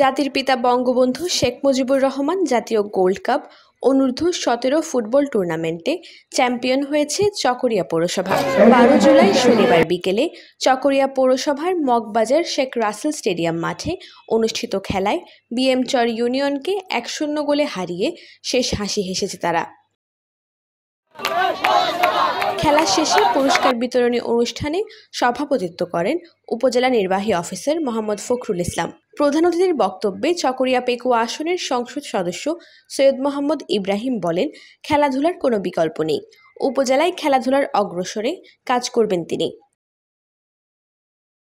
জাতির পিতা বঙ্গবন্ধু শেখ মুজিবুর রহমান জাতীয় গোল্ড কাপ অনূর্ধ্ব-17 ফুটবল টুর্নামেন্টে চ্যাম্পিয়ন হয়েছে চকরিয়া পৌরসভা। 12 জুলাই শনিবার বিকেলে চকরিয়া পৌরসভার মগবাজার শেখ রাসেল স্টেডিয়াম মাঠে অনুষ্ঠিত খেলায় বিএমচর ইউনিয়নকে 1-0 গোলে হারিয়ে শেষ হাসি হেসেছে তারা। খেলা শেষে পুরস্কার বিতরণী অনুষ্ঠানে সভাপতিত্ব করেন উপজেলা নির্বাহী অফিসার মোহাম্মদ ফখরুল ইসলাম। প্রধান অতিথির বক্তব্যে চকরিয়া পেকুয়া আসনের সংসদ সদস্য সৈয়দ মোহাম্মদ ইব্রাহিম বলেন, খেলাধুলার কোনো বিকল্প নেই, উপজেলায় খেলাধুলার অগ্রসরে কাজ করবেন তিনি।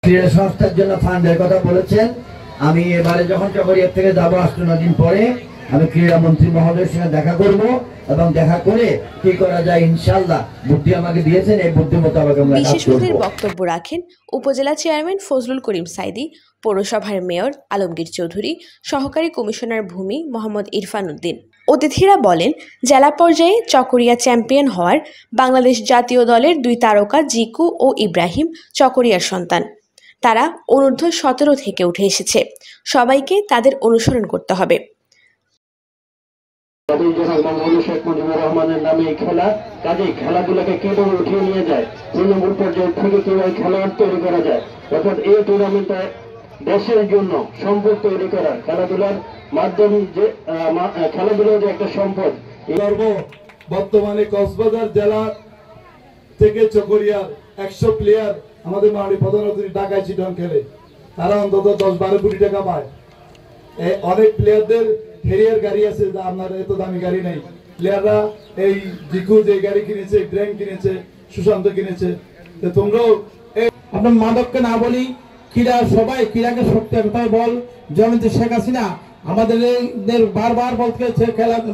ক্রীড়া সংস্থার জন্য ফান্ডের কথা বলেছেন। আমি এবারে যখন চকরিয়া থেকে যাবো 8-9 দিন পরে আমি ক্রীড়ামন্ত্রী মহোদয়ের সঙ্গে দেখা করব এবং দেখা করে কি করা যায় ইনশাআল্লাহ বুদ্ধি আমাকে দিয়েছেন, এই বুদ্ধি মোতাবেক আমরা কাজ করব। বিশেষ অতিথির বক্তব্য রাখেন উপজেলা চেয়ারম্যান ফজলুল করিম সাইদি, পৌরসভার মেয়র আলমগীর চৌধুরী, সহকারী কমিশনার ভূমি মোহাম্মদ ইরফান উদ্দিন। অতিথিরা বলেন, জেলা পর্যায়ে চকরিয়া চ্যাম্পিয়ন হওয়ার বাংলাদেশ জাতীয় দলের 2 তারকা জিকু ও ইব্রাহিম চকরিয়ার সন্তান। তারা অনূর্ধ্ব-17 থেকে উঠে এসেছে, সবাইকে তাদের অনুসরণ করতে হবে। শেখ মুজিবুর রহমানের নামে এই খেলা, কাজেই খেলাধুলাকে কিভাবে উঠিয়ে নিয়ে যায়, তৃণমূল পর্যায় থেকে কিভাবে খেলোয়াড় তৈরি করা যায়, অর্থাৎ এই টুর্নামেন্টে দেশের জন্য সম্পদ তৈরি করা, খেলাধুলার মাধ্যমে যে খেলাধুলা যে একটা সম্পদ। বর্তমানে কক্সবাজার জেলা থেকে চকরিয়ার 100 প্লেয়ার আমাদের মাননীয় প্রধান অতিথি ঢাকায় চিটন খেলে, তারা অন্তত 10-12 কোটি টাকা পায়। অনেক প্লেয়ারদের হেরিয়ার গাড়ি আছে, আপনার এত দামি গাড়ি নেই। প্লেয়াররা এই জিকু যে গাড়ি কিনেছে, ইব্রাহিম কিনেছে, সুশান্ত কিনেছে। তোমরাও আপনার মাদককে না বলি, ক্রীড়া সবাই ক্রীড়াকে শক্তি কোথায় বল জমিতে শেখ হাসিনা আমাদের বারবার বলতে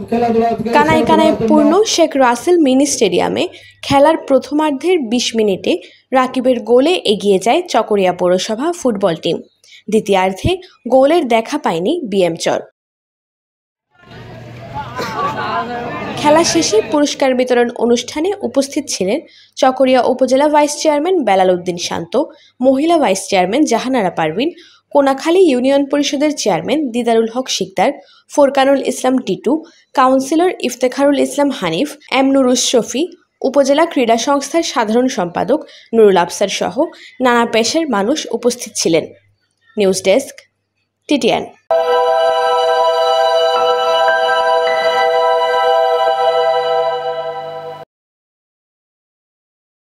খেলাধুলা। কানায় কানায় পূর্ণ শেখ রাসেল মিনি স্টেডিয়ামে খেলার প্রথমার্ধের 20 মিনিটে রাকিবের গোলে এগিয়ে যায় চকরিয়া পৌরসভা ফুটবল টিম। দ্বিতীয়ার্ধে গোলের দেখা পায়নি বিএমচর। খেলা শেষে পুরস্কার বিতরণ অনুষ্ঠানে উপস্থিত ছিলেন চকরিয়া উপজেলা ভাইস চেয়ারম্যান বেলাল উদ্দিন শান্ত, মহিলা vice chairman Jahanara Parvin, Konakhali union পরিষদের chairman Didarul Haque Sikder, Forkanul Islam Titu, councillor Iftekharul Islam Hanif, M Nurus Shafi, উপজেলা ক্রীড়া সংস্থার সাধারণ সম্পাদক নুরুল আফসার সহ নানা পেশার মানুষ উপস্থিত ছিলেন। News desk, TTN।